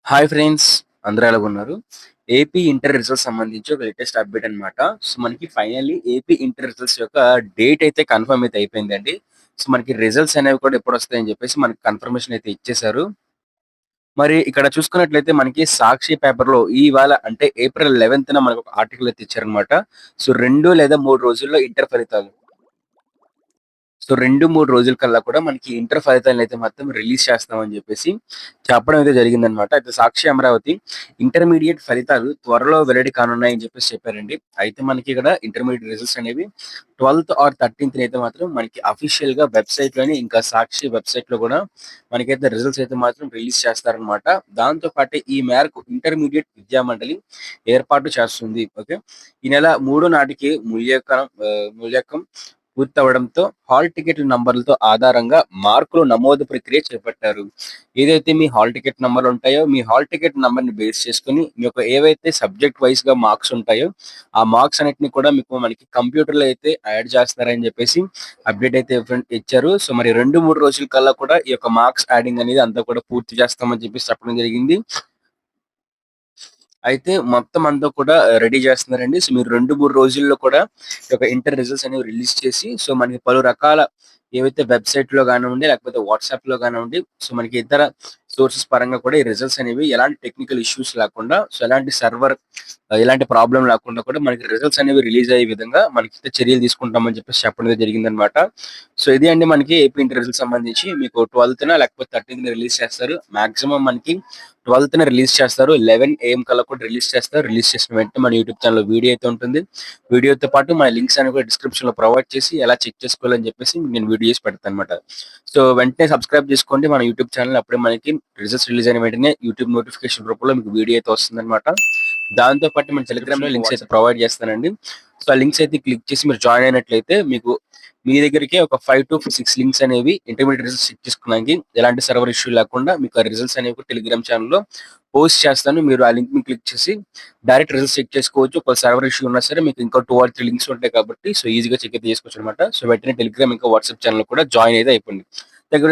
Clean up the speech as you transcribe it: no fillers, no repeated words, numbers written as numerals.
Hi friends, అందరూ ఎలాగున్నారు? AP inter results సంబంధించి ఒక లేటెస్ట్ అప్డేట్ అన్నమాట. సో, మనకి ఫైనల్లీ ఏపీ ఇంటర్ రిజల్ట్స్ యొక్క డేట్ అయితే కన్ఫర్మ్ అయితే అయిపోయిందండి. సో, మనకి రిజల్ట్స్ అనేవి కూడా ఎప్పుడొస్తాయని చెప్పేసి మనకి కన్ఫర్మేషన్ అయితే ఇచ్చేశారు. మరి ఇక్కడ చూసుకున్నట్లయితే మనకి సాక్షి పేపర్‌లో ఇవాళ అంటే ఏప్రిల్ 11న మనకొక ఆర్టికల్ అయితే ఇచ్చారన్నమాట. సో, 2 లేదా 3 రోజుల్లో ఇంటర్ ఫలితాలు. సో 2, 3 రోజుల కల్లా కూడా మనకి ఇంటర్ ఫలితాలనైతే మాత్రం రిలీజ్ చేస్తామని జెప్పేసి చెప్పడం అయితే జరిగిందనమాట. అయితే సాక్షి అమరావతి ఇంటర్మీడియేట్ ఫలితాలు త్వరలో వెల్లడి కానున్నాయని జెప్పేసి చెప్పారండి. అయితే మనకి ఇక్కడ ఇంటర్మీడియేట్ రిజల్ట్స్ అనేవి 12థ్ ఆర్ 13థ్ అయితే మాత్రం మనకి అఫీషియల్‌గా వెబ్‌సైట్‌లోని ఇంకా సాక్షి వెబ్‌సైట్‌లో గూడా మనకైతే రిజల్ట్స్ అయితే మాత్రం రిలీజ్ చేస్తారనమాట. దాంతో పాటే ఈ మేరకు ఇంటర్మీడియేట్ విద్యా మండలి ఏర్పాటు చేస్తుంది. ఓకే. ఈ నెల 3 నాటికి మూల్యాంకనం పూర్తవడంతో హాల్ టికెట్ల నంబర్లతో ఆధారంగా మార్కులు నమోదు ప్రక్రియ చేపట్టారు. ఏదైతే మీ హాల్ టికెట్ నంబర్లు ఉంటాయో, మీ హాల్ టికెట్ నంబర్‌ని బేస్ చేసుకొని మీ యొక్క ఏవైతే సబ్జెక్ట్ వైస్‌గా మార్క్స్ ఉంటాయో, ఆ మార్క్స్ అన్నిటిని కూడా మనకి కంప్యూటర్‌లో అయితే యాడ్ చేస్తున్నారని చెప్పేసి అప్డేట్ అయితే ఇచ్చారు. సో, మరి 2, 3 రోజుల కల్లా కూడా ఈ యొక్క మార్క్స్ యాడింగ్ అనేది అంతా కూడా పూర్తి చేస్తామని చెప్పేసి చెప్పడం జరిగింది. అయితే మొత్తం అంతా కూడా రెడీ చేస్తున్నారండి. సో, మీరు 2, 3 రోజుల్లో కూడా ఈ యొక్క ఇంటర్ రిజల్ట్స్ అనేవి రిలీజ్ చేసి, సో, మనకి పలు రకాల ఏవైతే వెబ్‌సైట్‌లో గానివ్వండి, లేకపోతే వాట్సాప్‌లో గానివ్వండి, సో, మనకి ఇతర సోర్సెస్ పరంగా కూడా ఈ రిజల్ట్స్ అనేవి ఎలాంటి టెక్నికల్ ఇష్యూస్ లేకుండా, సో, ఎలాంటి సర్వర్ ఎలాంటి ప్రాబ్లమ్ లేకుండా కూడా మనకి రిజల్ట్స్ అనేవి రిలీజ్ అయ్యే విధంగా మనకైతే చర్యలు తీసుకుంటామని చెప్పేసి చెప్పడం అయితే జరిగిందనమాట. సో, ఇది అండి మనకి ఏపీ ఇంటర్ రిజల్ట్స్ సంబంధించి మీకు 12థ్ లేకపోతే 13థ్ రిలీజ్ చేస్తారు. మాక్సిమం మనకి 12థ్ రిలీజ్ చేస్తారు. 11 ఏఎం కల్లా కూడా రిలీజ్ చేస్తారు. రిలీజ్ చేసిన వెంటనే మన యూట్యూబ్ ఛానెల్‌లో వీడియో అయితే ఉంటుంది. వీడియోతో పాటు మన లింక్స్ అనేవి కూడా డిస్క్రిప్షన్‌లో ప్రొవైడ్ చేసి ఎలా చెక్ చేసుకోవాలని చెప్పేసి నేను వీడియో చేసి పెడతానన్నమాట. సో, వెంటనే సబ్స్క్రైబ్ చేసుకోండి మన యూట్యూబ్ ఛానెల్. అప్పుడే మనకి రిజల్ట్స్ రిలీజ్ అయిన వెంటనే యూట్యూబ్ నోటిఫికేషన్ రూపంలో మీకు వీడియో అయితే వస్తుందన్నమాట. దాంతో పాటు మన టెలిగ్రామ్‌లో లింక్స్ అయితే ప్రొవైడ్ చేస్తానండి. సో, ఆ లింక్స్ అయితే క్లిక్ చేసి మీరు జాయిన్ అయినట్లయితే మీకు మీ దగ్గరికే ఒక 5-6 లింక్స్ అనేవి ఇంటర్మీడియేట్ రిజల్ట్స్ చెక్ చేసుకోవడానికి ఎలాంటి సర్వర్ ఇష్యూ లేకుండా మీకు ఆ రిజల్ట్స్ అనేవి టెలిగ్రామ్ ఛానెల్‌లో పోస్ట్ చేస్తాను. మీరు ఆ లింక్‌ని క్లిక్ చేసి డైరెక్ట్ రిజల్ట్స్ చెక్ చేసుకోవచ్చు. ఒకవేళ సర్వర్ ఇష్యూ ఉన్నా సరే మీకు ఇంకా 2 ఆర్ 3 లింక్స్ ఉంటాయి కాబట్టి సో, ఈజీగా చెక్ అయితే చేసుకోవచ్చనమాట. సో, వెంటనే టెలిగ్రామ్ ఇంకా వాట్సాప్ ఛానెల్‌లో కూడా జాయిన్ అయితే అయిపోండి. Thank you.